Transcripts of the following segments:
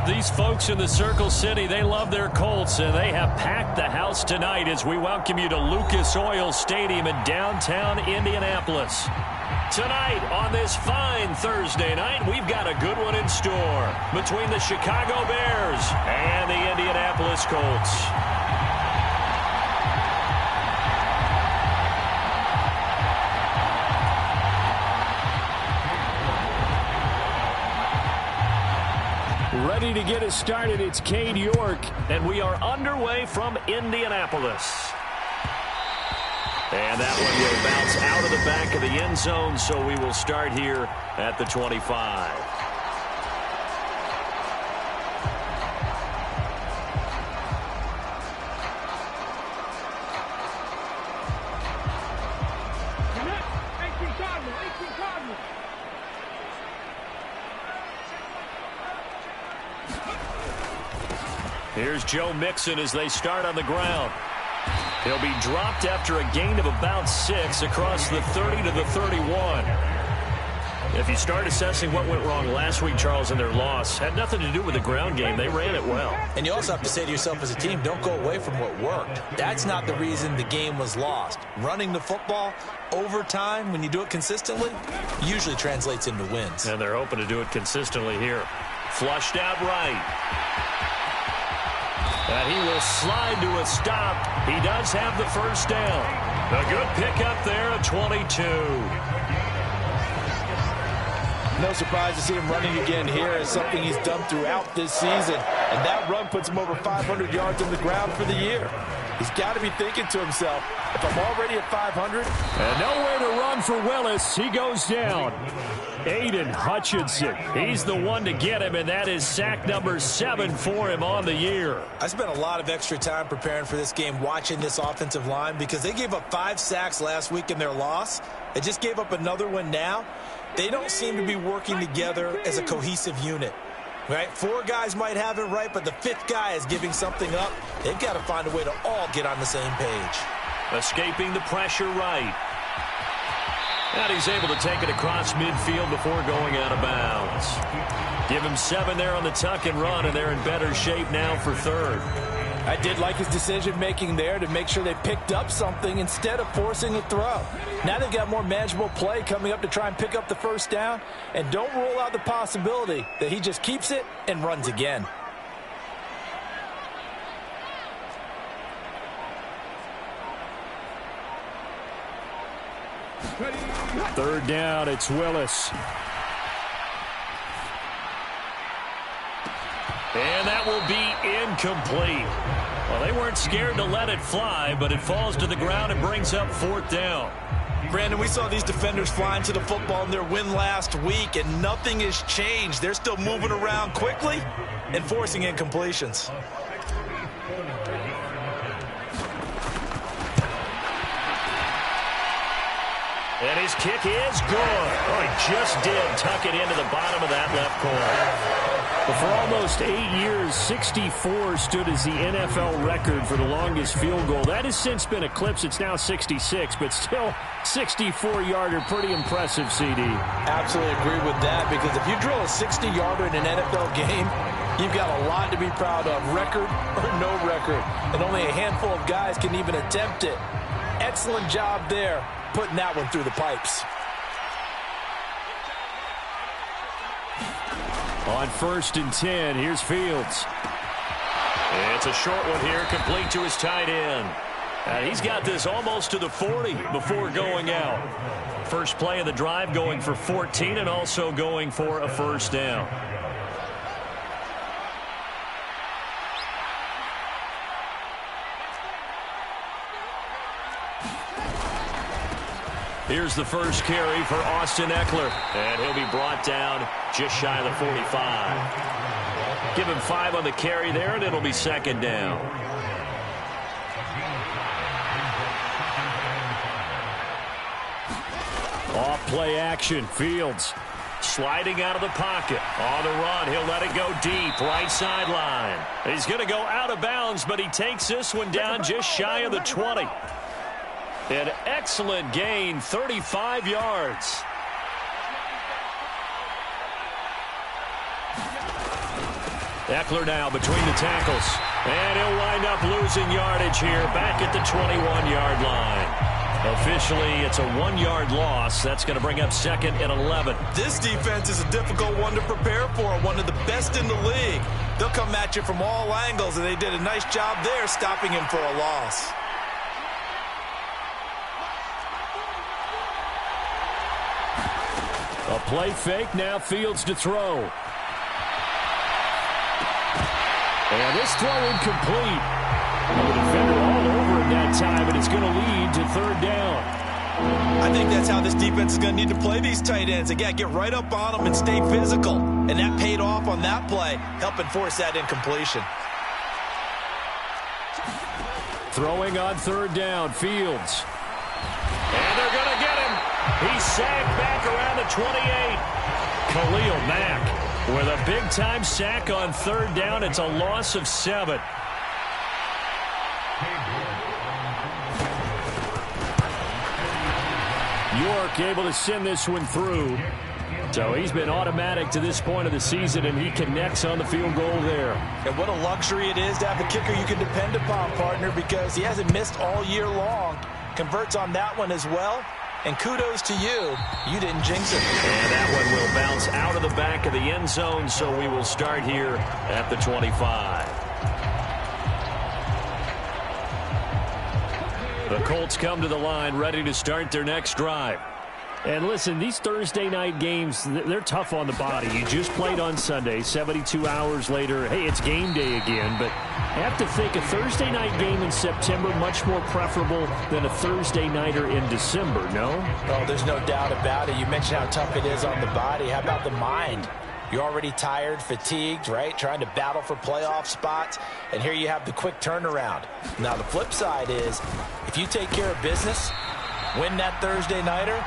These folks in the Circle City, they love their Colts, and they have packed the house tonight as we welcome you to Lucas Oil Stadium in downtown Indianapolis. Tonight, on this fine Thursday night, we've got a good one in store between the Chicago Bears and the Indianapolis Colts. Ready to get us started, it's Cade York, and we are underway from Indianapolis. And that one will bounce out of the back of the end zone, so we will start here at the 25. Here's Joe Mixon as they start on the ground. He'll be dropped after a gain of about 6 across the 30 to the 31. If you start assessing what went wrong last week, Charles, in their loss, had nothing to do with the ground game. They ran it well. And you also have to say to yourself as a team, don't go away from what worked. That's not the reason the game was lost. Running the football over time, when you do it consistently, usually translates into wins. And they're hoping to do it consistently here. Flushed out right. And he will slide to a stop. He does have the first down. A good pickup there at 22. No surprise to see him running again here. It's something he's done throughout this season. And that run puts him over 500 yards on the ground for the year. He's got to be thinking to himself, if I'm already at 500. And nowhere to run for Willis. He goes down. Aiden Hutchinson. He's the one to get him, and that is sack number 7 for him on the year. I spent a lot of extra time preparing for this game, watching this offensive line, because they gave up 5 sacks last week in their loss. They just gave up another one now. They don't seem to be working together as a cohesive unit. Right? 4 guys might have it right, but the 5th guy is giving something up. They've got to find a way to all get on the same page. Escaping the pressure right. And he's able to take it across midfield before going out of bounds. Give him 7 there on the tuck and run, and they're in better shape now for 3rd. I did like his decision-making there to make sure they picked up something instead of forcing a throw. Now they've got more manageable play coming up to try and pick up the first down, and don't rule out the possibility that he just keeps it and runs again. Third down, it's Willis. And that will be incomplete. Well, they weren't scared to let it fly, but it falls to the ground and brings up 4th down. Brandon, we saw these defenders flying to the football in their win last week, and nothing has changed. They're still moving around quickly and forcing incompletions. And his kick is good. Oh, he just did tuck it into the bottom of that left corner. But for almost 8 years, 64 stood as the NFL record for the longest field goal. That has since been eclipsed. It's now 66, but still 64-yarder. Pretty impressive, CD. Absolutely agree with that, because if you drill a 60-yarder in an NFL game, you've got a lot to be proud of, record or no record. And only a handful of guys can even attempt it. Excellent job there, putting that one through the pipes. On 1st and 10, here's Fields. It's a short one here, complete to his tight end. And he's got this almost to the 40 before going out. First play of the drive going for 14 and also going for a first down. Here's the first carry for Austin Ekeler. And he'll be brought down just shy of the 45. Give him 5 on the carry there, and it'll be 2nd down. Off play action. Fields sliding out of the pocket. On the run, he'll let it go deep. Right sideline. He's going to go out of bounds, but he takes this one down just shy of the 20. An excellent gain, 35 yards. Eckler now between the tackles. And he'll wind up losing yardage here back at the 21-yard line. Officially, it's a 1-yard loss. That's going to bring up 2nd and 11. This defense is a difficult one to prepare for, one of the best in the league. They'll come at you from all angles, and they did a nice job there stopping him for a loss. A play fake, now Fields to throw. And this throw incomplete. The defender all over it that time, and it's going to lead to 3rd down. I think that's how this defense is going to need to play these tight ends. They got to get right up on them and stay physical. And that paid off on that play, helping force that incompletion. Throwing on 3rd down, Fields. And they're going to get him. He's sacked back around the 28. Khalil Mack with a big-time sack on 3rd down. It's a loss of 7. York able to send this one through. So he's been automatic to this point of the season, and he connects on the field goal there. And what a luxury it is to have a kicker you can depend upon, partner, because he hasn't missed all year long. Converts on that one as well. And kudos to you. You didn't jinx it. And that one will bounce out of the back of the end zone, so we will start here at the 25. The Colts come to the line ready to start their next drive. And listen, these Thursday night games, they're tough on the body. You just played on Sunday, 72 hours later. Hey, it's game day again. But I have to think a Thursday night game in September much more preferable than a Thursday nighter in December, no? Oh, there's no doubt about it. You mentioned how tough it is on the body. How about the mind? You're already tired, fatigued, right? Trying to battle for playoff spots. And here you have the quick turnaround. Now, the flip side is if you take care of business, win that Thursday nighter,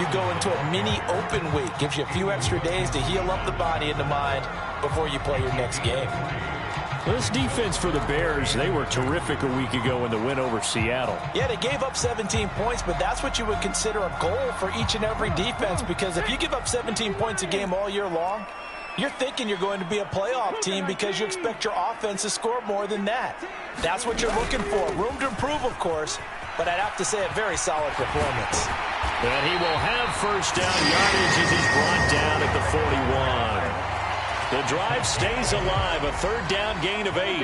you go into a mini open week. Gives you a few extra days to heal up the body and the mind before you play your next game. Well, this defense for the Bears, they were terrific a week ago in the win over Seattle. Yeah, they gave up 17 points, but that's what you would consider a goal for each and every defense, because if you give up 17 points a game all year long, you're thinking you're going to be a playoff team because you expect your offense to score more than that. That's what you're looking for. Room to improve, of course, but I'd have to say a very solid performance. And he will have first down yardage as he's brought down at the 41. The drive stays alive, a 3rd down gain of 8.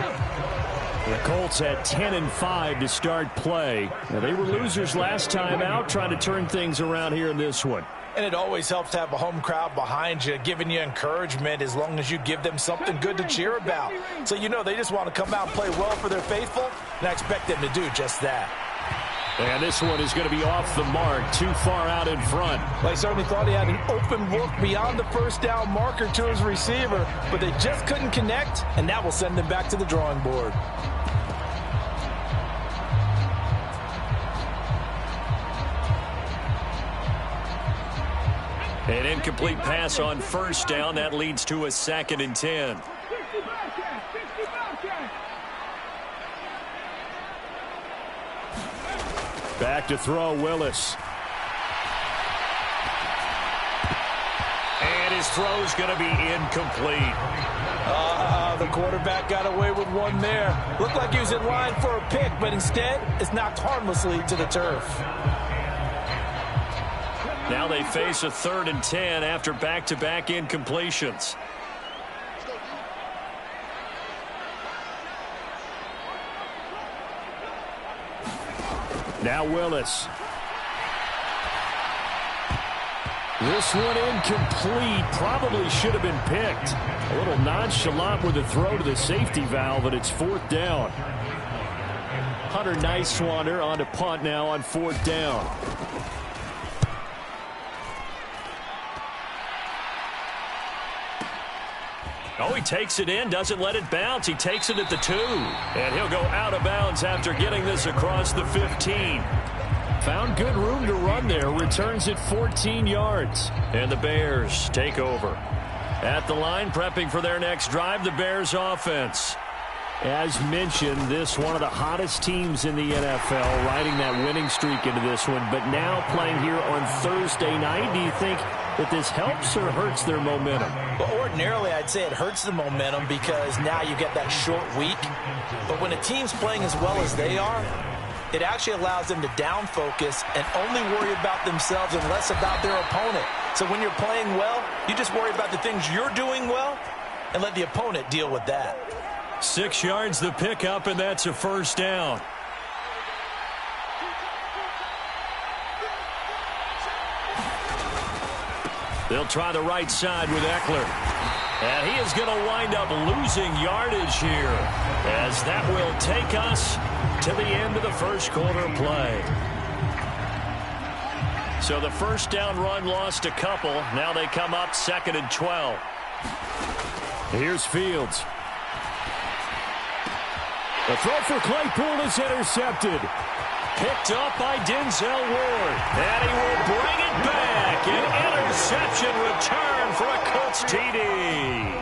The Colts had 10-5 to start play. Now, they were losers last time out, trying to turn things around here in this one. And it always helps to have a home crowd behind you, giving you encouragement as long as you give them something good to cheer about. So you know they just want to come out and play well for their faithful, and I expect them to do just that. And this one is going to be off the mark, too far out in front. Well, I certainly thought he had an open look beyond the first down marker to his receiver, but they just couldn't connect, and that will send them back to the drawing board. An incomplete pass on first down. That leads to a 2nd and 10. Back to throw, Willis. And his throw's going to be incomplete. The quarterback got away with one there. Looked like he was in line for a pick, but instead it's knocked harmlessly to the turf. Now they face a 3rd and 10 after back-to-back incompletions. Now Willis. This one incomplete. Probably should have been picked. A little nonchalant with the throw to the safety valve, but it's 4th down. Hunter Nicewander on to punt now on 4th down. Oh, he takes it in, doesn't let it bounce. He takes it at the 2. And he'll go out of bounds after getting this across the 15. Found good room to run there. Returns it 14 yards. And the Bears take over. At the line, prepping for their next drive, the Bears offense. As mentioned, this one of the hottest teams in the NFL, riding that winning streak into this one, but now playing here on Thursday night. Do you think that this helps or hurts their momentum? Well, ordinarily, I'd say it hurts the momentum because now you get that short week. But when a team's playing as well as they are, it actually allows them to down focus and only worry about themselves and less about their opponent. So when you're playing well, you just worry about the things you're doing well and let the opponent deal with that. 6 yards the pickup, and that's a first down. They'll try the right side with Eckler. And he is going to wind up losing yardage here, as that will take us to the end of the first quarter play. So the first down run lost a couple. Now they come up 2nd and 12. Here's Fields. The throw for Claypool is intercepted. Picked up by Denzel Ward. And he will bring it back. An interception return for a Colts TD.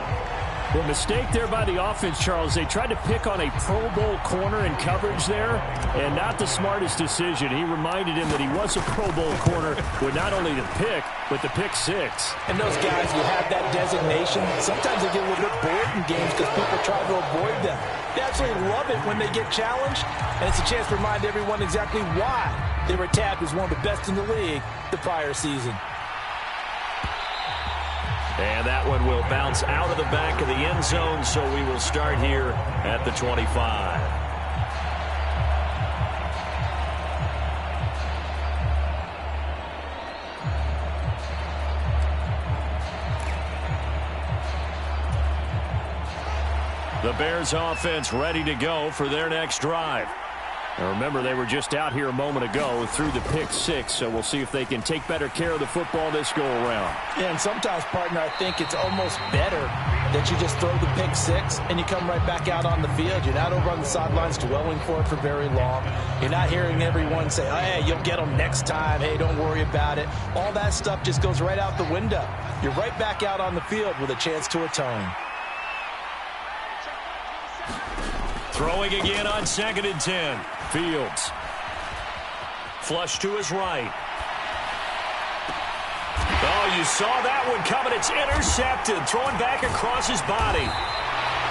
The mistake there by the offense, Charles, they tried to pick on a Pro Bowl corner in coverage there, and not the smartest decision. He reminded him that he was a Pro Bowl corner with not only the pick, but the pick six. And those guys who have that designation, sometimes they get a little bit bored in games because people try to avoid them. They absolutely love it when they get challenged, and it's a chance to remind everyone exactly why they were tagged as one of the best in the league the prior season. And that one will bounce out of the back of the end zone, so we will start here at the 25. The Bears offense ready to go for their next drive. Now remember, they were just out here a moment ago through the pick six, so we'll see if they can take better care of the football this go-around. Yeah, and sometimes, partner, I think it's almost better that you just throw the pick six and you come right back out on the field. You're not over on the sidelines dwelling for it for very long. You're not hearing everyone say, oh, hey, you'll get them next time. Hey, don't worry about it. All that stuff just goes right out the window. You're right back out on the field with a chance to atone. Throwing again on 2nd and 10. Fields. Flush to his right. Oh, you saw that one coming. It's intercepted. Throwing back across his body.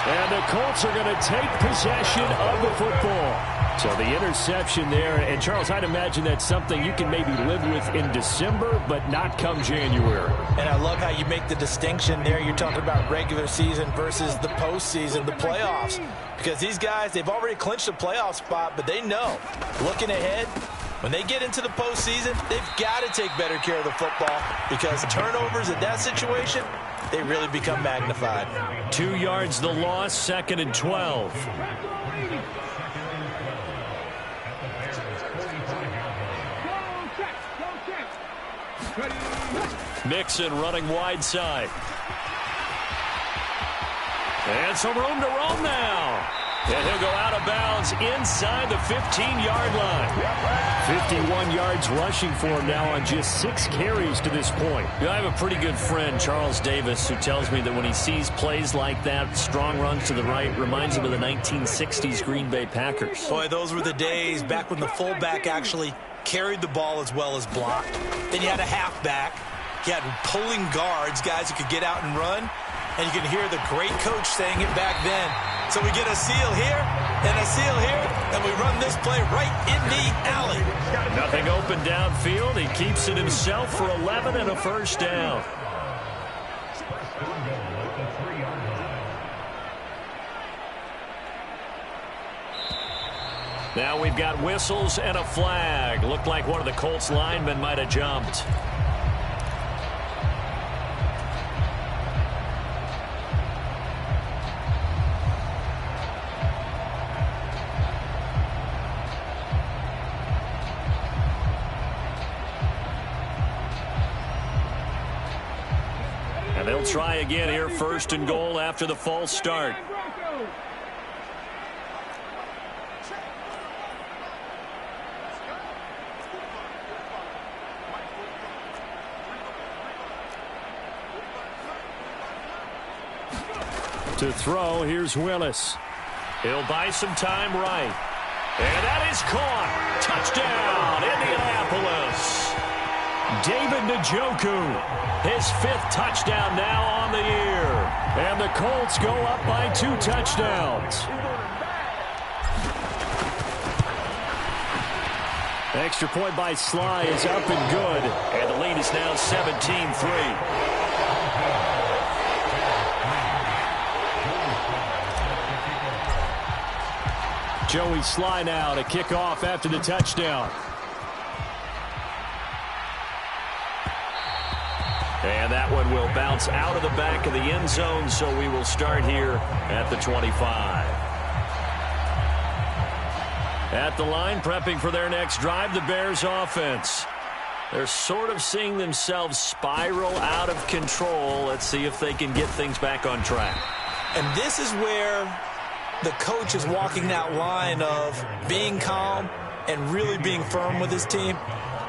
And the Colts are going to take possession of the football. So the interception there. And, Charles, I'd imagine that's something you can maybe live with in December, but not come January. And I love how you make the distinction there. You're talking about regular season versus the postseason, the playoffs. Because these guys, they've already clinched a playoff spot, but they know, looking ahead, when they get into the postseason, they've got to take better care of the football because turnovers in that situation, they really become magnified. 2 yards the loss, 2nd and 12. Mixon running wide side. And some room to roam now. And he'll go out of bounds inside the 15-yard line. 51 yards rushing for him now on just 6 carries to this point. I have a pretty good friend, Charles Davis, who tells me that when he sees plays like that, strong runs to the right, reminds him of the 1960s Green Bay Packers. Boy, those were the days back when the fullback actually carried the ball as well as blocked. Then you had a halfback. You had pulling guards, guys who could get out and run. And you can hear the great coach saying it back then. So we get a seal here and a seal here, and we run this play right in the alley. Nothing open downfield. He keeps it himself for 11 and a first down. Now we've got whistles and a flag. Looked like one of the Colts linemen might have jumped. And they'll try again here, 1st and goal after the false start. To throw, here's Willis. He'll buy some time right. And that is caught. Touchdown, Indianapolis. David Njoku, his 5th touchdown now on the year. And the Colts go up by 2 touchdowns. Extra point by Sly is up and good. And the lead is now 17-3. Joey Sly now to kick off after the touchdown. And that one will bounce out of the back of the end zone, so we will start here at the 25. At the line, prepping for their next drive, the Bears offense. They're sort of seeing themselves spiral out of control. Let's see if they can get things back on track. And this is where the coach is walking that line of being calm and really being firm with his team.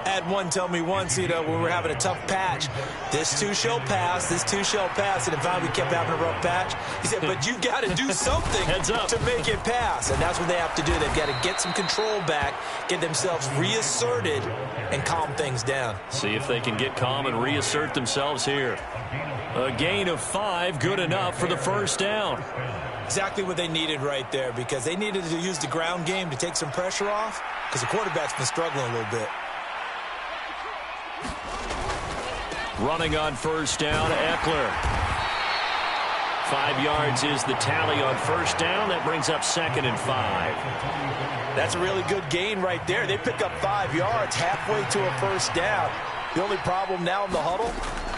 I had one tell me once, when we were having a tough patch, this too shall pass, this too shall pass, and finally we kept having a rough patch. He said, but you got to do something to make it pass, and that's what they have to do. They've got to get some control back, get themselves reasserted, and calm things down. See if they can get calm and reassert themselves here. A gain of 5, good enough for the first down. Exactly what they needed right there, because they needed to use the ground game to take some pressure off, because the quarterback's been struggling a little bit. Running on first down, Eckler. 5 yards is the tally on first down. That brings up 2nd and 5. That's a really good gain right there. They pick up 5 yards halfway to a first down. The only problem now in the huddle,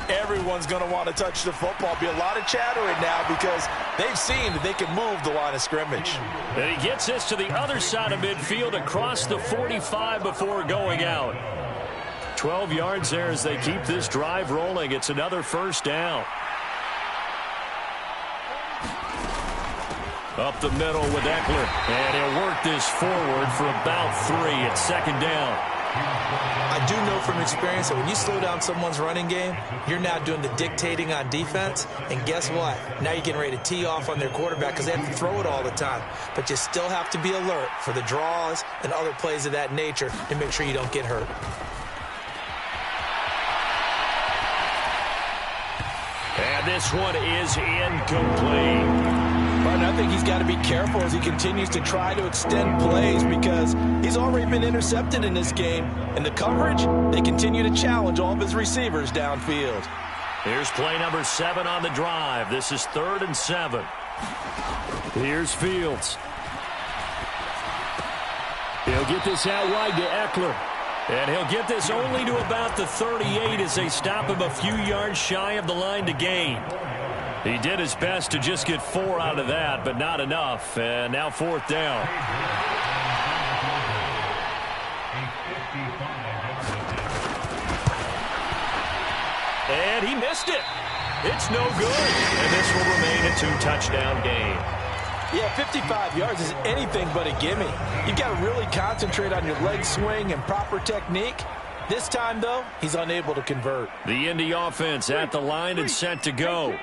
everyone's going to want to touch the football. Be a lot of chattering now because they've seen that they can move the line of scrimmage. And he gets this to the other side of midfield across the 45 before going out. 12 yards there as they keep this drive rolling. It's another first down. Up the middle with Eckler. And he'll work this forward for about 3 at 2nd down. I do know from experience that when you slow down someone's running game, you're now doing the dictating on defense. And guess what? Now you're getting ready to tee off on their quarterback because they have to throw it all the time. But you still have to be alert for the draws and other plays of that nature to make sure you don't get hurt. And this one is incomplete. But I think he's got to be careful as he continues to try to extend plays because he's already been intercepted in this game. And the coverage, they continue to challenge all of his receivers downfield. Here's play number 7 on the drive. This is 3rd and 7. Here's Fields. He'll get this out wide to Eckler. And he'll get this only to about the 38 as they stop him a few yards shy of the line to gain. He did his best to just get 4 out of that, but not enough. And now 4th down. And he missed it. It's no good. And this will remain a 2-touchdown game. Yeah, 55 yards is anything but a gimme. You've got to really concentrate on your leg swing and proper technique. This time, though, he's unable to convert. The Indy offense at the line and set to go.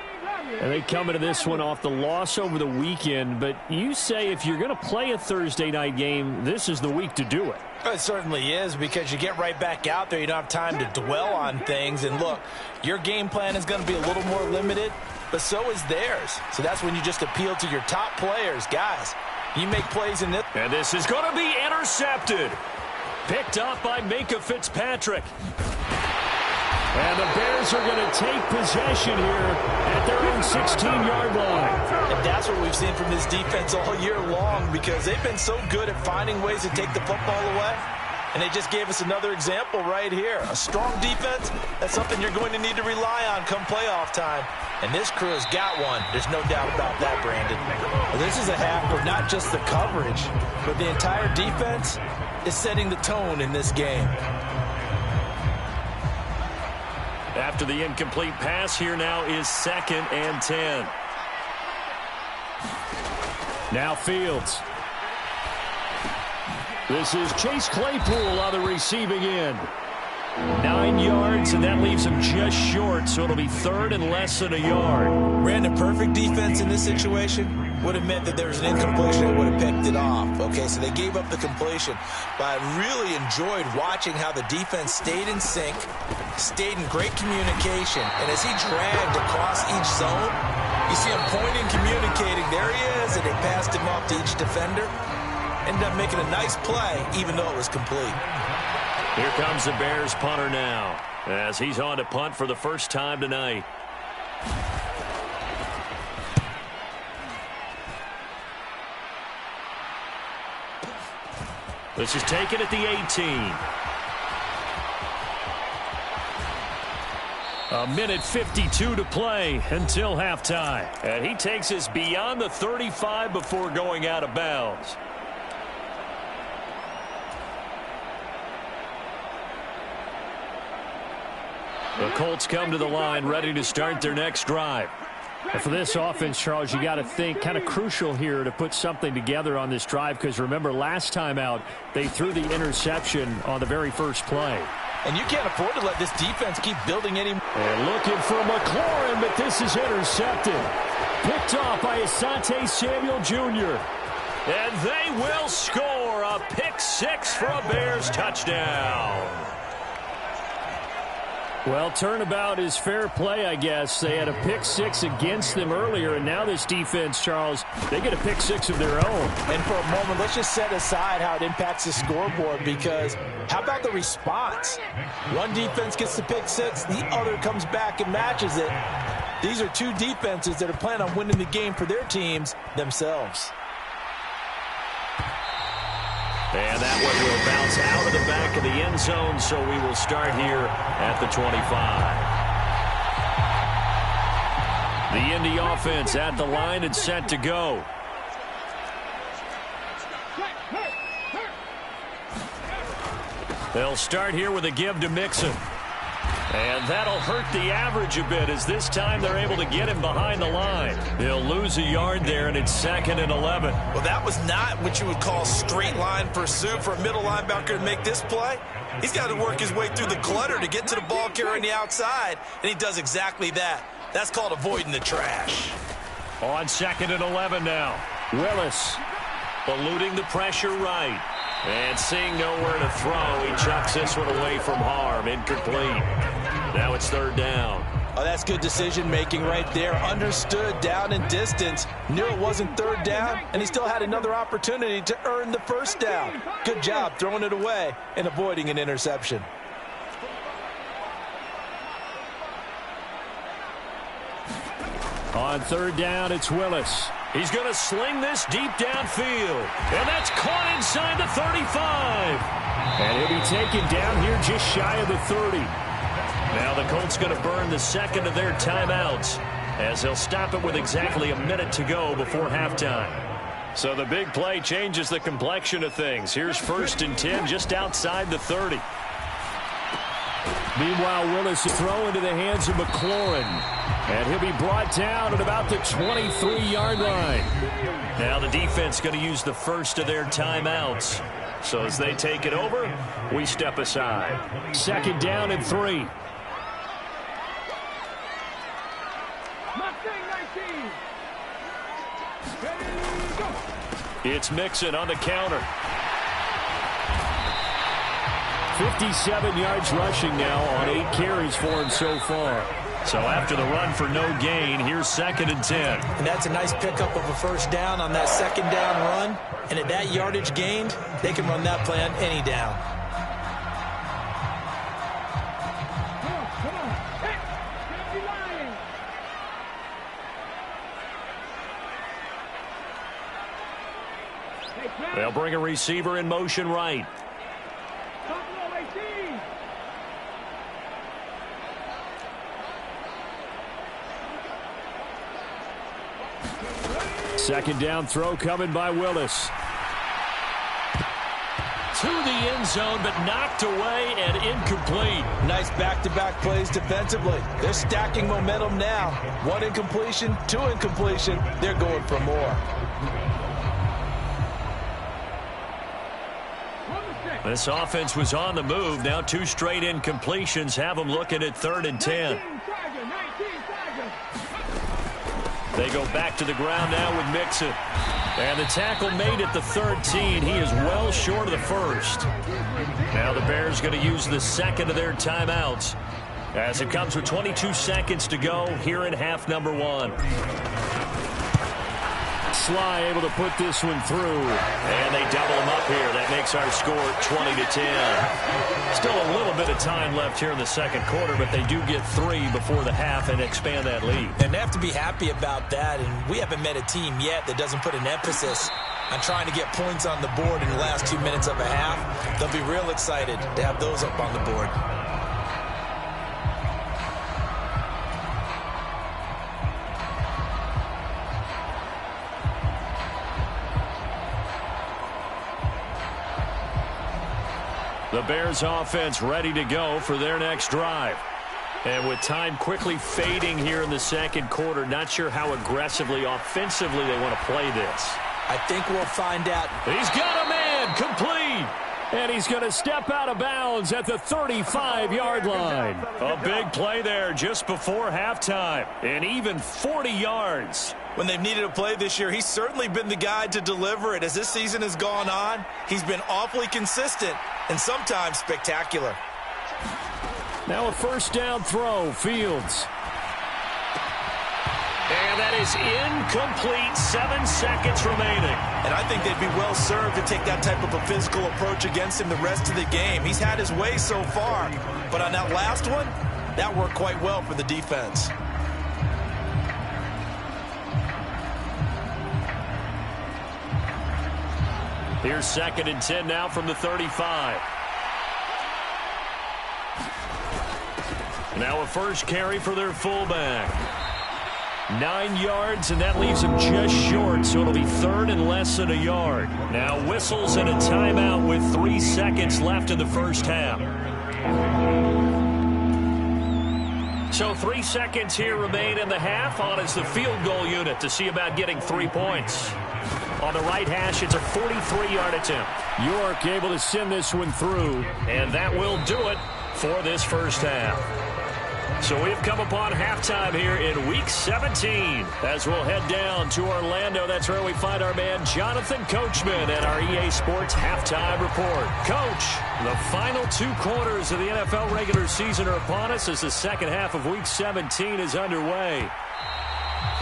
And they come into this one off the loss over the weekend. But you say if you're going to play a Thursday night game, this is the week to do it. It certainly is because you get right back out there. You don't have time to dwell on things. And look, your game plan is going to be a little more limited, but so is theirs. So that's when you just appeal to your top players. Guys, you make plays in this. And this is going to be intercepted. Picked up by Minkah Fitzpatrick. And the Bears are going to take possession here at their own 16-yard line. And that's what we've seen from this defense all year long because they've been so good at finding ways to take the football away. And they just gave us another example right here. A strong defense, that's something you're going to need to rely on come playoff time. And this crew has got one. There's no doubt about that, Brandon. Well, this is a half where not just the coverage, but the entire defense is setting the tone in this game. After the incomplete pass, here now is 2nd and 10. Now Fields. This is Chase Claypool on the receiving end. 9 yards, and that leaves him just short, so it'll be 3rd and less than a yard. Brandon, perfect defense in this situation. would have meant that there was an incompletion that would have picked it off. Okay, so they gave up the completion. But I really enjoyed watching how the defense stayed in sync, stayed in great communication. And as he dragged across each zone, you see him pointing, communicating. There he is, and they passed him off to each defender. Ended up making a nice play, even though it was complete. Here comes the Bears punter now, as he's on to punt for the first time tonight. This is taken at the 18. A minute 52 to play until halftime. And he takes us beyond the 35 before going out of bounds. The Colts come to the line ready to start their next drive. And for this offense, Charles, you got to think kind of crucial here to put something together on this drive, because remember last time out they threw the interception on the very first play. And you can't afford to let this defense keep building any. And looking for McLaurin, but this is intercepted. Picked off by Asante Samuel Jr. And they will score a pick six for a Bears touchdown. Well, turnabout is fair play, I guess. They had a pick six against them earlier, and now this defense, Charles, they get a pick six of their own. And for a moment, let's just set aside how it impacts the scoreboard, because how about the response? One defense gets the pick six, the other comes back and matches it. These are two defenses that are planning on winning the game for their teams themselves. And that one will bounce out of the back of the end zone, so we will start here at the 25. The Indy offense at the line and set to go. They'll start here with a give to Mixon. And that'll hurt the average a bit, as this time they're able to get him behind the line. They'll lose a yard there, and it's 2nd and 11. Well, that was not what you would call straight line pursuit for a middle linebacker to make this play. He's got to work his way through the clutter to get to the ball carrier on the outside, and he does exactly that. That's called avoiding the trash. On 2nd and 11 now. Willis eluding the pressure right. And seeing nowhere to throw, he chucks this one away from harm. Incomplete. Now it's 3rd down. Oh, that's good decision-making right there. Understood down and distance. Knew it wasn't 3rd down, and he still had another opportunity to earn the 1st down. Good job throwing it away and avoiding an interception. On 3rd down, it's Willis. He's going to sling this deep downfield. And that's caught inside the 35. And he'll be taken down here just shy of the 30. Now the Colts going to burn the second of their timeouts, as they'll stop it with exactly a minute to go before halftime. So the big play changes the complexion of things. Here's 1st and 10 just outside the 30. Meanwhile, Willis is thrown into the hands of McLaurin. And he'll be brought down at about the 23-yard line. Now the defense going to use the first of their timeouts. So as they take it over, we step aside. 2nd down and 3. It's Mixon on the counter. 57 yards rushing now on 8 carries for him so far. So after the run for no gain, here's 2nd and 10. And that's a nice pickup of a 1st down on that 2nd down run. And at that yardage gained, they can run that play on any down. They'll bring a receiver in motion right. Second down throw coming by Willis. To the end zone, but knocked away and incomplete. Nice back-to-back plays defensively. They're stacking momentum now. 1 incompletion, 2 incompletion. They're going for more. This offense was on the move. Now 2 straight incompletions have them looking at 3rd and 10. They go back to the ground now with Mixon. And the tackle made at the 13. He is well short of the first. Now the Bears going to use the second of their timeouts as it comes with 22 seconds to go here in half number 1. Sly able to put this one through. And they double him up here. That makes our score 20-10. Still a little bit of time left here in the second quarter, but they do get 3 before the half and expand that lead. And they have to be happy about that, and we haven't met a team yet that doesn't put an emphasis on trying to get points on the board in the last 2 minutes of a half. They'll be real excited to have those up on the board. The Bears offense ready to go for their next drive. And with time quickly fading here in the second quarter, not sure how aggressively, offensively they want to play this. I think we'll find out. He's got a man, complete. And he's going to step out of bounds at the 35-yard line. A big play there just before halftime. And even 40 yards. When they've needed a play this year, he's certainly been the guy to deliver it. As this season has gone on, he's been awfully consistent and sometimes spectacular. Now a first down throw, Fields. And that is incomplete. 7 seconds remaining. And I think they'd be well served to take that type of a physical approach against him the rest of the game. He's had his way so far, but on that last one, that worked quite well for the defense. Here's 2nd and 10 now from the 35. Now a first carry for their fullback. 9 yards, and that leaves him just short, so it'll be 3rd and less than a yard. Now whistles and a timeout with 3 seconds left in the first half. So 3 seconds here remain in the half. On is the field goal unit to see about getting 3 points. On the right hash, it's a 43-yard attempt. York able to send this one through. And that will do it for this first half. So we've come upon halftime here in Week 17. As we'll head down to Orlando, that's where we find our man Jonathan Coachman at our EA Sports Halftime Report. Coach, the final 2 quarters of the NFL regular season are upon us as the second half of Week 17 is underway.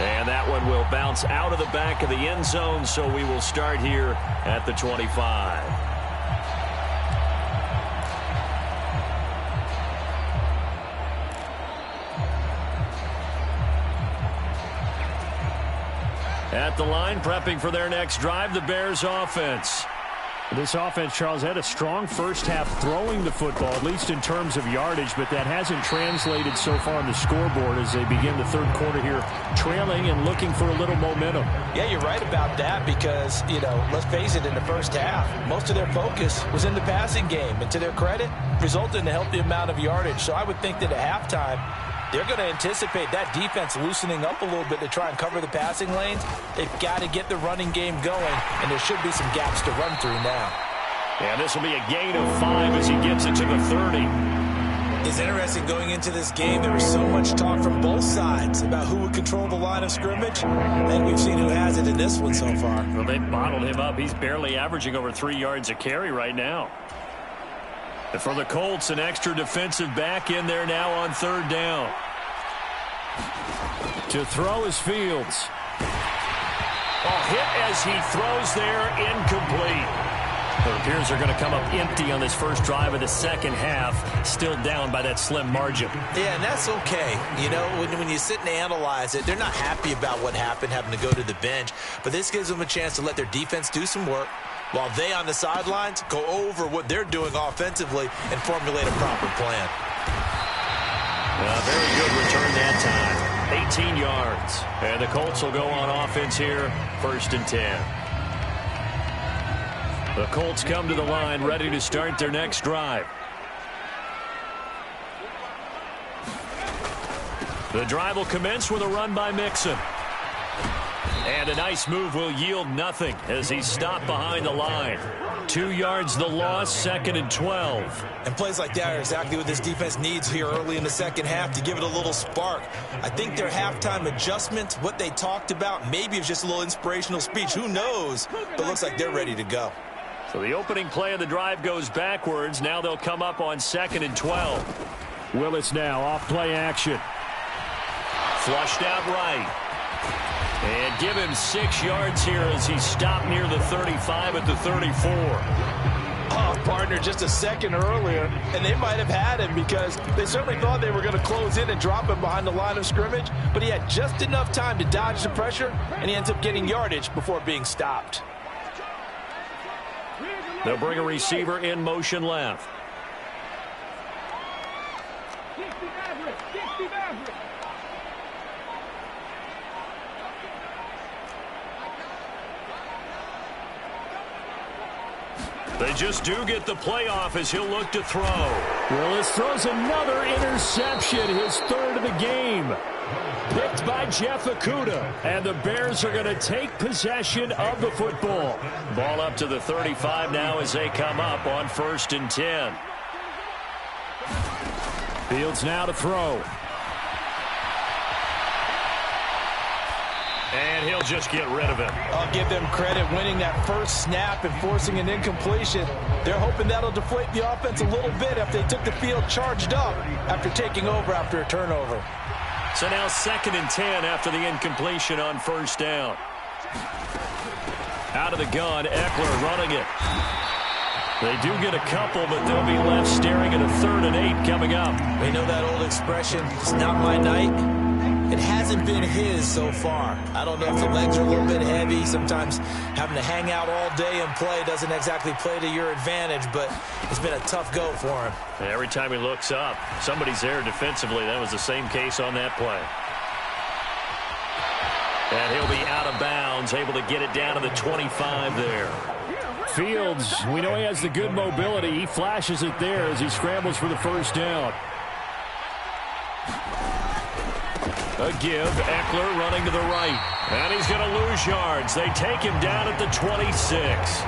And that one will bounce out of the back of the end zone, so we will start here at the 25. At the line, prepping for their next drive, the Bears offense. This offense, Charles, had a strong first half throwing the football, at least in terms of yardage, but that hasn't translated so far on the scoreboard as they begin the third quarter here, trailing and looking for a little momentum. Yeah, you're right about that because, let's face it, in the first half, most of their focus was in the passing game. And to their credit, resulted in a healthy amount of yardage. So I would think that at halftime, they're going to anticipate that defense loosening up a little bit to try and cover the passing lanes. They've got to get the running game going, and there should be some gaps to run through now. And this will be a gain of 5 as he gets it to the 30. It's interesting going into this game. There was so much talk from both sides about who would control the line of scrimmage. I think we've seen who has it in this one so far. Well, they bottled him up. He's barely averaging over 3 yards a carry right now. And for the Colts, an extra defensive back in there now on 3rd down. To throw is Fields. A hit as he throws there, incomplete. It appears they're going to come up empty on this first drive of the second half, still down by that slim margin. Yeah, and that's okay. When you sit and analyze it, they're not happy about what happened, having to go to the bench. But this gives them a chance to let their defense do some work, while they on the sidelines go over what they're doing offensively and formulate a proper plan. Very good return that time. 18 yards. And the Colts will go on offense here, 1st and 10. The Colts come to the line, ready to start their next drive. The drive will commence with a run by Mixon. And a nice move will yield nothing as he's stopped behind the line. 2 yards the loss, 2nd and 12. And plays like that are exactly what this defense needs here early in the second half to give it a little spark. I think their halftime adjustment, what they talked about, maybe it's just a little inspirational speech. Who knows? But it looks like they're ready to go. So the opening play of the drive goes backwards. Now they'll come up on 2nd and 12. Willis now off play action. Flushed out right. And give him 6 yards here as he stopped near the 35 at the 34. Oh, partner, just a second earlier, and they might have had him because they certainly thought they were going to close in and drop him behind the line of scrimmage, but he had just enough time to dodge the pressure, and he ends up getting yardage before being stopped. They'll bring a receiver in motion left. They just do get the playoff as he'll look to throw. Willis throws another interception, his 3rd of the game. Picked by Jeff Okudah. And the Bears are going to take possession of the football. Ball up to the 35 now as they come up on 1st and 10. Fields now to throw. And he'll just get rid of it. I'll give them credit winning that first snap and forcing an incompletion. They're hoping that'll deflate the offense a little bit if they took the field charged up after taking over after a turnover. So now 2nd and 10 after the incompletion on 1st down. Out of the gun, Eckler running it. They do get a couple, but they'll be left staring at a 3rd and 8 coming up. We know that old expression, it's not my night. It hasn't been his so far. I don't know if the legs are a little bit heavy. Sometimes having to hang out all day and play doesn't exactly play to your advantage, but it's been a tough go for him. And every time he looks up, somebody's there defensively. That was the same case on that play. And he'll be out of bounds, able to get it down to the 25 there. Fields, we know he has the good mobility. He flashes it there as he scrambles for the 1st down. A give, Eckler running to the right. And he's going to lose yards. They take him down at the 26.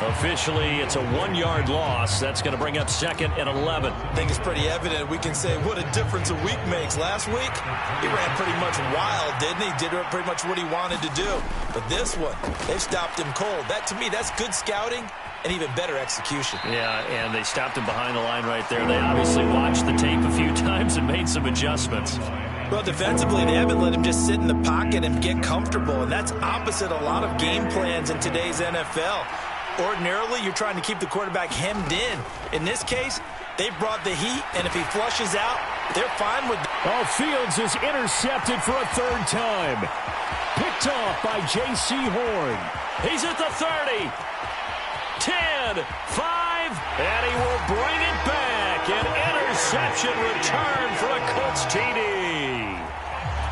Officially, it's a 1-yard loss. That's going to bring up 2nd and 11. I think it's pretty evident. We can say what a difference a week makes. Last week, he ran pretty much wild, didn't he? Did pretty much what he wanted to do. But this one, they've stopped him cold. That, to me, that's good scouting and even better execution. Yeah, and they stopped him behind the line right there. They obviously watched the tape a few times and made some adjustments. Well, defensively, they haven't let him just sit in the pocket and get comfortable, and that's opposite a lot of game plans in today's NFL. Ordinarily, you're trying to keep the quarterback hemmed in. In this case, they brought the heat, and if he flushes out, they're fine with it. Oh, Fields is intercepted for a 3rd time. Picked off by J.C. Horn. He's at the 30. 10, 5, and he will bring it back. An interception return for a Colts TD.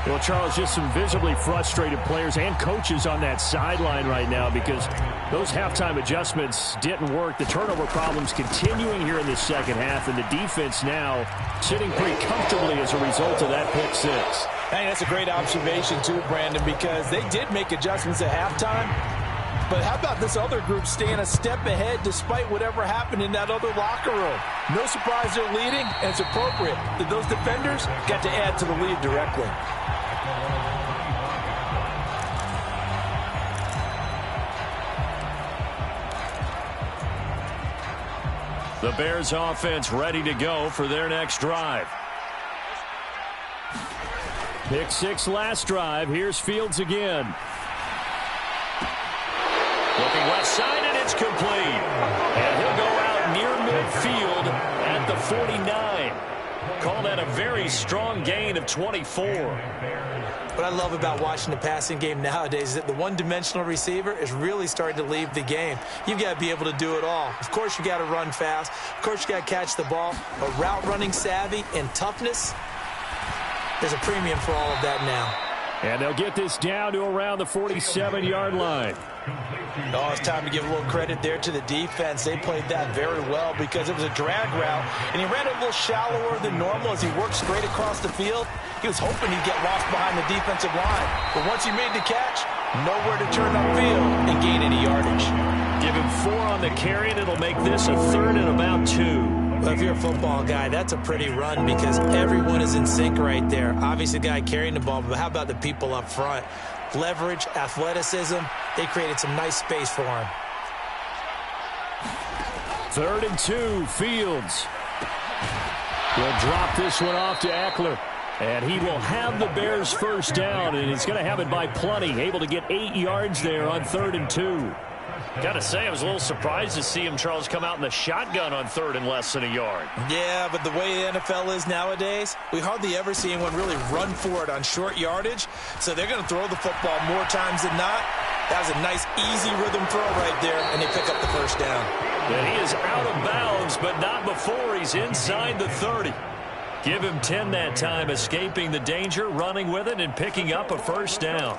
Well, Charles, just some visibly frustrated players and coaches on that sideline right now because those halftime adjustments didn't work. The turnover problems continuing here in the second half, and the defense now sitting pretty comfortably as a result of that pick 6. Hey, that's a great observation, too, Brandon, because they did make adjustments at halftime. But how about this other group staying a step ahead despite whatever happened in that other locker room? No surprise they're leading, and it's appropriate that those defenders got to add to the lead directly. The Bears offense ready to go for their next drive. Pick 6 last drive. Here's Fields again. Looking left side, and it's complete. And he'll go out near midfield at the 49. Call that a very strong gain of 24. What I love about watching the passing game nowadays is that the one-dimensional receiver is really starting to leave the game. You've got to be able to do it all. Of course, you got to run fast. Of course, you got to catch the ball. But route running savvy and toughness, there's a premium for all of that now. And they'll get this down to around the 47-yard line. Oh, it's time to give a little credit there to the defense. They played that very well because it was a drag route, and he ran it a little shallower than normal as he worked straight across the field. He was hoping he'd get lost behind the defensive line. But once he made the catch, nowhere to turn upfield and gain any yardage. Give him 4 on the carry, and it'll make this a 3rd and about 2. Well, if you're a football guy, that's a pretty run because everyone is in sync right there. Obviously, the guy carrying the ball, but how about the people up front? Leverage, athleticism, they created some nice space for him. 3rd and 2, Fields. He'll drop this one off to Eckler. And he will have the Bears first down, and he's going to have it by plenty. Able to get 8 yards there on 3rd and 2. Got to say, I was a little surprised to see him, Charles, come out in the shotgun on 3rd and less than a yard. Yeah, but the way the NFL is nowadays, we hardly ever see anyone really run for it on short yardage. So they're going to throw the football more times than not. That was a nice, easy rhythm throw right there, and they pick up the first down. And he is out of bounds, but not before he's inside the 30. Give him 10 that time, escaping the danger, running with it, and picking up a first down.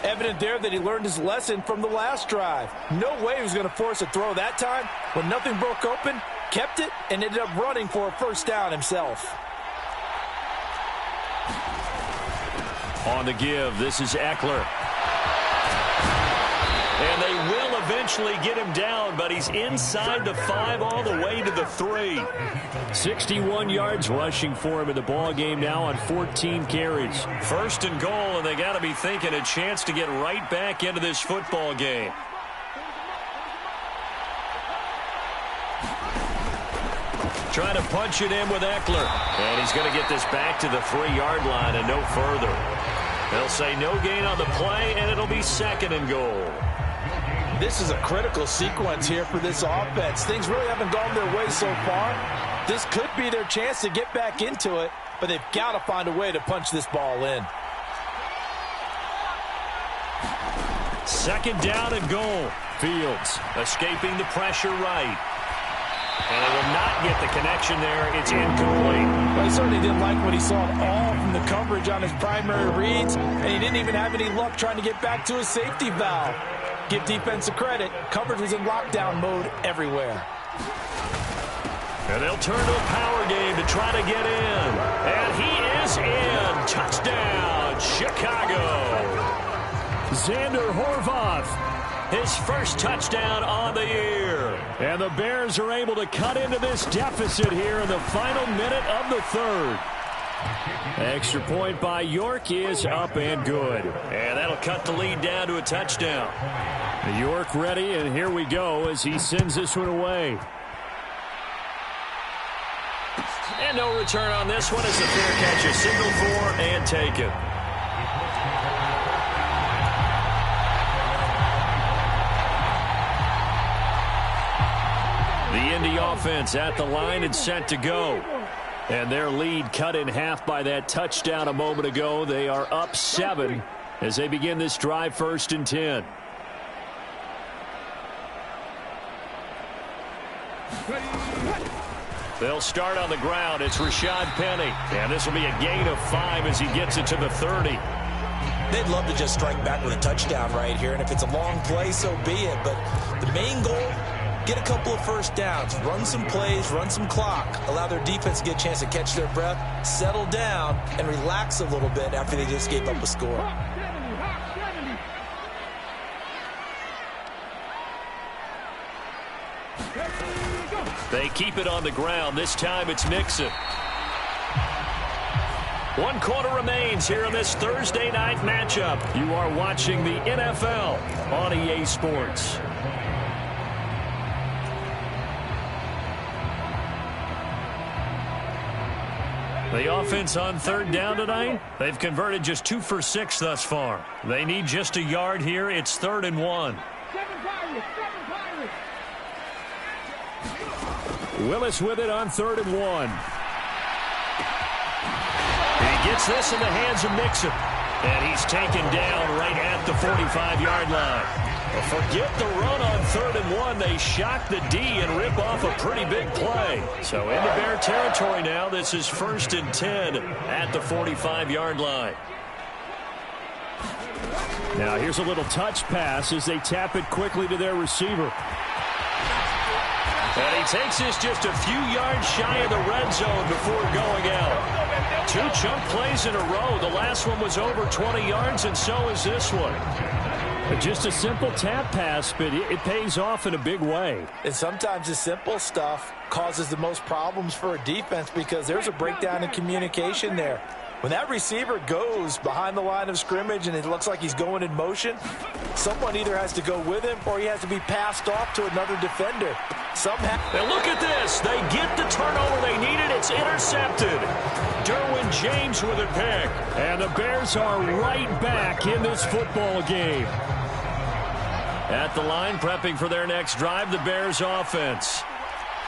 Evident there that he learned his lesson from the last drive. No way he was going to force a throw that time. When nothing broke open, kept it, and ended up running for a first down himself. On the give, this is Eckler. And they will eventually get him down, but he's inside the 5 all the way to the 3. 61 yards rushing for him in the ball game now on 14 carries. 1st and goal, and they got to be thinking a chance to get right back into this football game. Trying to punch it in with Eckler. And he's going to get this back to the 3-yard line and no further. They'll say no gain on the play, and it'll be 2nd and goal. This is a critical sequence here for this offense. Things really haven't gone their way so far. This could be their chance to get back into it, but they've got to find a way to punch this ball in. 2nd down and goal. Fields escaping the pressure right. And it will not get the connection there. It's incomplete. Well, he certainly didn't like what he saw at all from the coverage on his primary reads, and he didn't even have any luck trying to get back to his safety valve. Give defense a credit. Coverage was in lockdown mode everywhere. And they'll turn to a power game to try to get in. And he is in. Touchdown, Chicago. Xander Horvath. His first touchdown on the year. And the Bears are able to cut into this deficit here in the final minute of the 3rd. Extra point by York is up and good. And that'll cut the lead down to a touchdown. York ready, and here we go as he sends this one away. And no return on this one as the fair catch is signaled for and taken. The Indy offense at the line and set to go. And their lead cut in half by that touchdown a moment ago. They are up 7 as they begin this drive 1st and 10. They'll start on the ground. It's Rashad Penny. And this will be a gain of 5 as he gets it to the 30. They'd love to just strike back with a touchdown right here. And if it's a long play, so be it. But the main goal, get a couple of first downs, run some plays, run some clock, allow their defense to get a chance to catch their breath, settle down, and relax a little bit after they just gave up a score. They keep it on the ground. This time it's Mixon. 1 quarter remains here in this Thursday night matchup. You are watching the NFL on EA Sports. The offense on 3rd down tonight, they've converted just 2 for 6 thus far. They need just a yard here. It's 3rd and 1. Willis with it on 3rd and 1. He gets this in the hands of Mixon. And he's taken down right at the 45-yard line. Well, forget the run on 3rd and 1. They shock the D and rip off a pretty big play. So into Bear territory now. This is 1st and 10 at the 45-yard line. Now here's a little touch pass as they tap it quickly to their receiver. And he takes this just a few yards shy of the red zone before going out. 2 chunk plays in a row. The last one was over 20 yards, and so is this one. Just a simple tap pass, but it pays off in a big way. And sometimes the simple stuff causes the most problems for a defense because there's a breakdown in communication there. When that receiver goes behind the line of scrimmage and it looks like he's going in motion, someone either has to go with him or he has to be passed off to another defender. And look at this. They get the turnover they needed. It's intercepted. Derwin James with a pick. And the Bears are right back in this football game. At the line, prepping for their next drive, the Bears offense.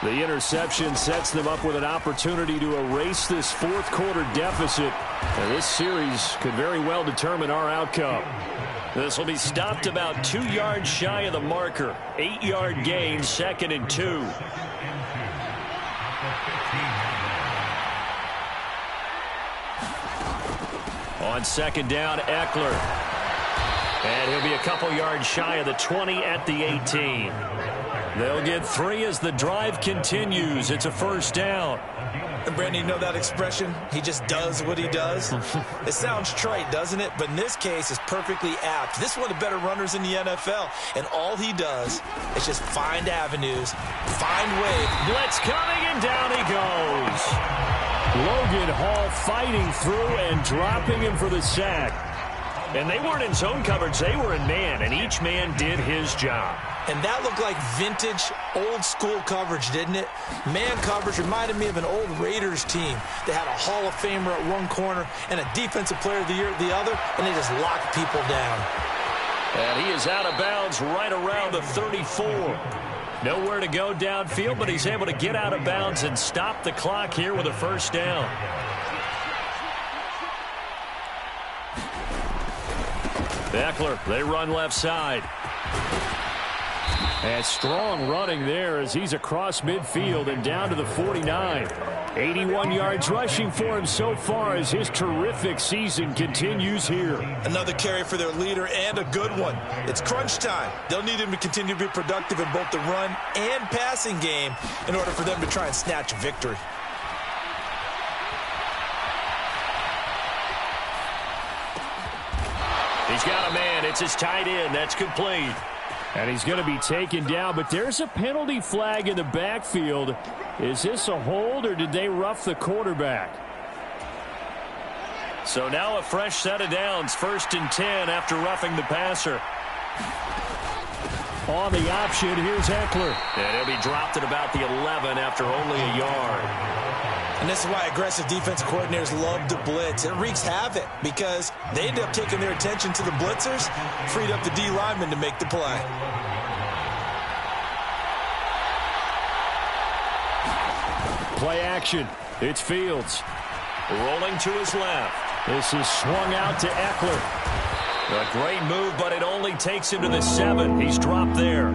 The interception sets them up with an opportunity to erase this fourth quarter deficit. And this series could very well determine our outcome. This will be stopped about 2 yards shy of the marker. 8-yard gain, 2nd and 2. On 2nd down, Eckler. And he'll be a couple yards shy of the 20 at the 18. They'll get 3 as the drive continues. It's a first down. And Brandon, you know that expression? He just does what he does. It sounds trite, doesn't it? But in this case, it's perfectly apt. This is one of the better runners in the NFL. And all he does is just find avenues, find ways. Blitz coming, and down he goes. Logan Hall fighting through and dropping him for the sack. And they weren't in zone coverage. They were in man, and each man did his job. And that looked like vintage, old-school coverage, didn't it? Man coverage reminded me of an old Raiders team that had a Hall of Famer at one corner and a Defensive Player of the Year at the other, and they just locked people down. And he is out of bounds right around the 34. Nowhere to go downfield, but he's able to get out of bounds and stop the clock here with a first down. Eckler, they run left side. And strong running there as he's across midfield and down to the 49. 81 yards rushing for him so far as his terrific season continues here. Another carry for their leader and a good one. It's crunch time. They'll need him to continue to be productive in both the run and passing game in order for them to try and snatch a victory. He's got a man. It's his tight end. That's complete. And he's going to be taken down, but there's a penalty flag in the backfield. Is this a hold, or did they rough the quarterback? So now a fresh set of downs, 1st and 10 after roughing the passer. On the option, here's Eckler. And he'll be dropped at about the 11 after only a yard. And this is why aggressive defensive coordinators love to blitz. It wreaks havoc because they end up taking their attention to the blitzers, freed up the D lineman to make the play. Play action. It's Fields. Rolling to his left. This is swung out to Eckler. A great move, but it only takes him to the 7. He's dropped there.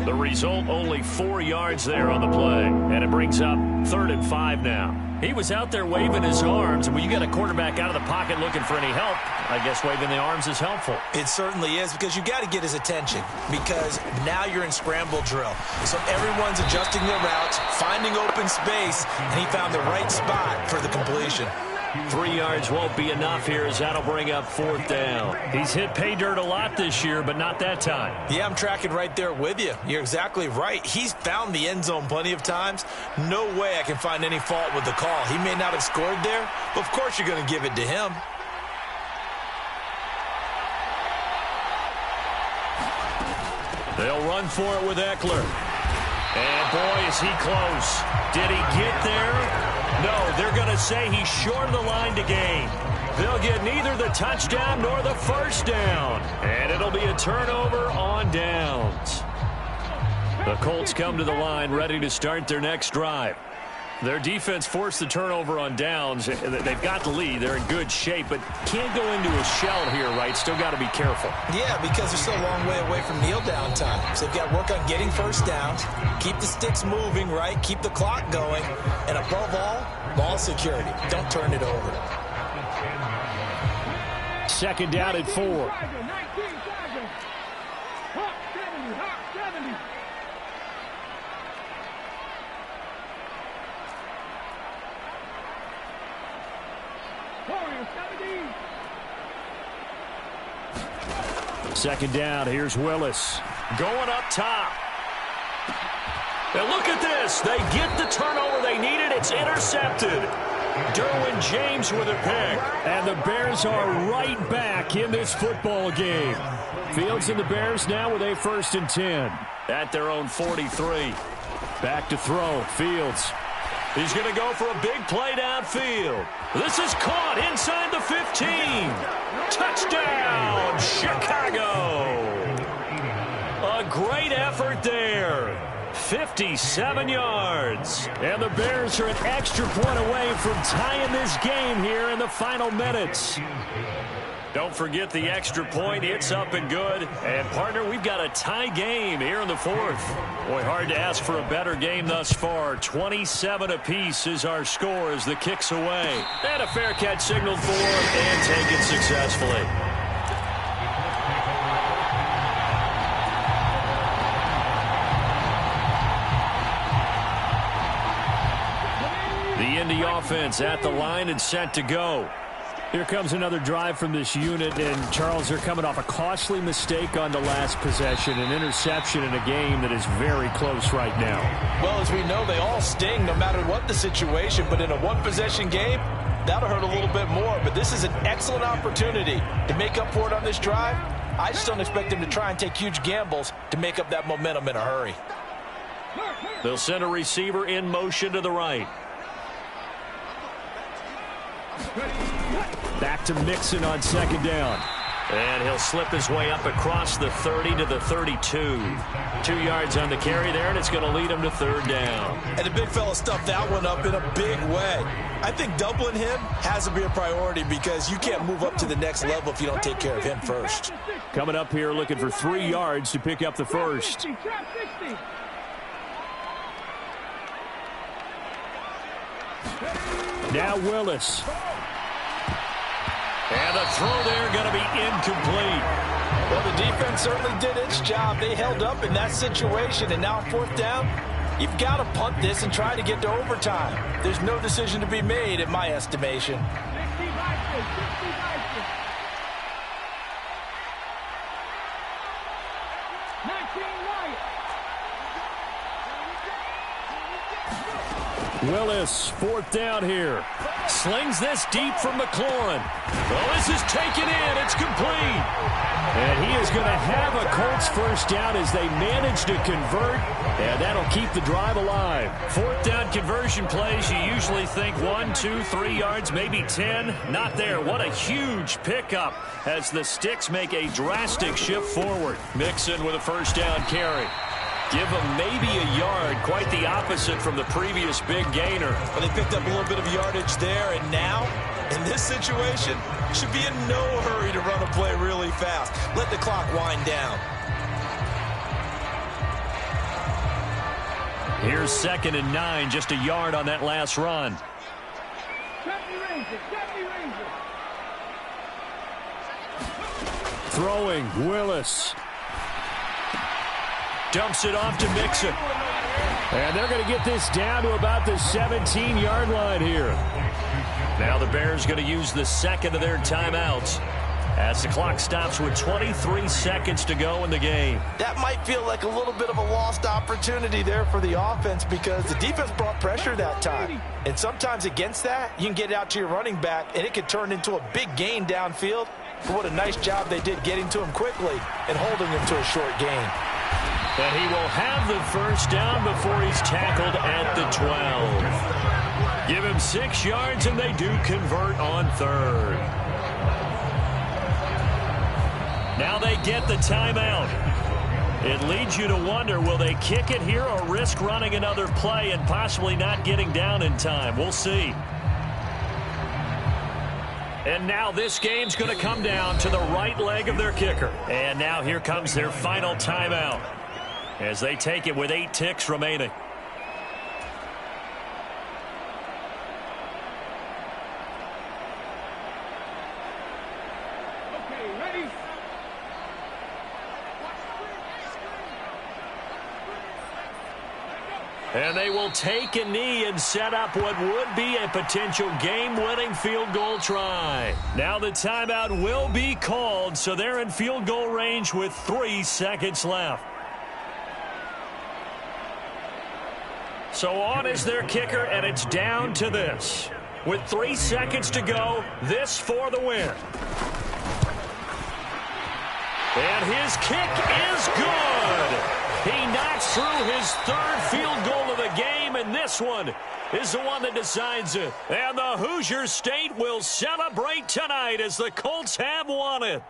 The result, only 4 yards there on the play. And it brings up 3rd and 5 now. He was out there waving his arms, and when you get a quarterback out of the pocket looking for any help, I guess waving the arms is helpful. It certainly is, because you got to get his attention, because now you're in scramble drill. So everyone's adjusting their routes, finding open space, and he found the right spot for the completion. 3 yards won't be enough here as that'll bring up 4th down. He's hit pay dirt a lot this year, but not that time. Yeah, I'm tracking right there with you. You're exactly right. He's found the end zone plenty of times. No way I can find any fault with the call. He may not have scored there, but of course you're going to give it to him. They'll run for it with Eckler. And boy, is he close. Did he get there? No, they're going to say he's short of the line to gain. They'll get neither the touchdown nor the first down. And it'll be a turnover on downs. The Colts come to the line ready to start their next drive. Their defense forced the turnover on downs. They've got the lead. They're in good shape, but can't go into a shell here, right? Still got to be careful. Yeah, because they're still a long way away from kneel down time. So they've got to work on getting first downs, keep the sticks moving, right? Keep the clock going. And above all, ball security. Don't turn it over. 2nd down at 4. Second down, here's Willis. Going up top. And look at this. They get the turnover they needed. It's intercepted. Derwin James with a pick. And the Bears are right back in this football game. Fields and the Bears now with a 1st and 10. At their own 43. Back to throw. Fields. He's going to go for a big play downfield. This is caught inside the 15. Touchdown, Chicago. A great effort there. 57 yards. And the Bears are an extra point away from tying this game here in the final minutes. Don't forget the extra point. It's up and good. And, partner, we've got a tie game here in the 4th. Boy, hard to ask for a better game thus far. 27 apiece is our score as the kick's away. And a fair catch signaled for and taken successfully. The Indy offense at the line and set to go. Here comes another drive from this unit, and Charles, they're coming off a costly mistake on the last possession, an interception in a game that is very close right now. Well, as we know, they all sting no matter what the situation, but in a one-possession game, that'll hurt a little bit more. But this is an excellent opportunity to make up for it on this drive. I just don't expect them to try and take huge gambles to make up that momentum in a hurry. They'll send a receiver in motion to the right. Back to Mixon on 2nd down. And he'll slip his way up across the 30 to the 32. 2 yards on the carry there, and it's going to lead him to 3rd down. And the big fella stuffed that one up in a big way. I think doubling him has to be a priority because you can't move up to the next level if you don't take care of him first. Coming up here looking for 3 yards to pick up the first. Now Willis. And the throw there going to be incomplete. Well, the defense certainly did its job. They held up in that situation, and now on 4th down, you've got to punt this and try to get to overtime. There's no decision to be made, in my estimation. Willis, 4th down here. Slings this deep from McLaurin. Oh, this is taken in. It's complete. And he is going to have a Colts 1st down as they manage to convert, and that'll keep the drive alive. 4th down conversion plays, you usually think 1, 2, 3 yards, maybe 10. Not there. What a huge pickup as the Sticks make a drastic shift forward. Mixon with a 1st down carry. Give them maybe a yard, quite the opposite from the previous big gainer. Well, they picked up a little bit of yardage there, and now, in this situation, should be in no hurry to run a play really fast. Let the clock wind down. Here's 2nd and 9, just a yard on that last run. Throwing, Willis. Dumps it off to Mixon. And they're going to get this down to about the 17-yard line here. Now the Bears going to use the 2nd of their timeouts as the clock stops with 23 seconds to go in the game. That might feel like a little bit of a lost opportunity there for the offense because the defense brought pressure that time. And sometimes against that, you can get it out to your running back, and it could turn into a big gain downfield. But what a nice job they did getting to him quickly and holding him to a short gain. And he will have the 1st down before he's tackled at the 12. Give him 6 yards, and they do convert on 3rd. Now they get the timeout. It leads you to wonder, will they kick it here or risk running another play and possibly not getting down in time? We'll see. And now this game's going to come down to the right leg of their kicker. And now here comes their final timeout as they take it with 8 ticks remaining. Okay, ready? And they will take a knee and set up what would be a potential game-winning field goal try. Now the timeout will be called, so they're in field goal range with 3 seconds left. So on is their kicker, and it's down to this. With 3 seconds to go, this for the win. And his kick is good. He knocks through his 3rd field goal of the game, and this one is the one that decides it. And the Hoosier State will celebrate tonight as the Colts have won it.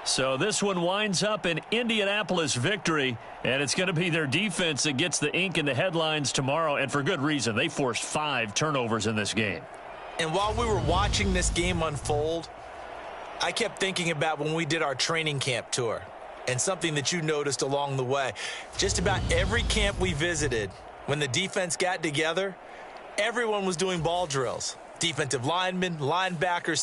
So this one winds up an Indianapolis victory, and it's going to be their defense that gets the ink in the headlines tomorrow, and for good reason. They forced 5 turnovers in this game. And while we were watching this game unfold, I kept thinking about when we did our training camp tour. And something that you noticed along the way. Just about every camp we visited, when the defense got together, everyone was doing ball drills. Defensive linemen, linebackers,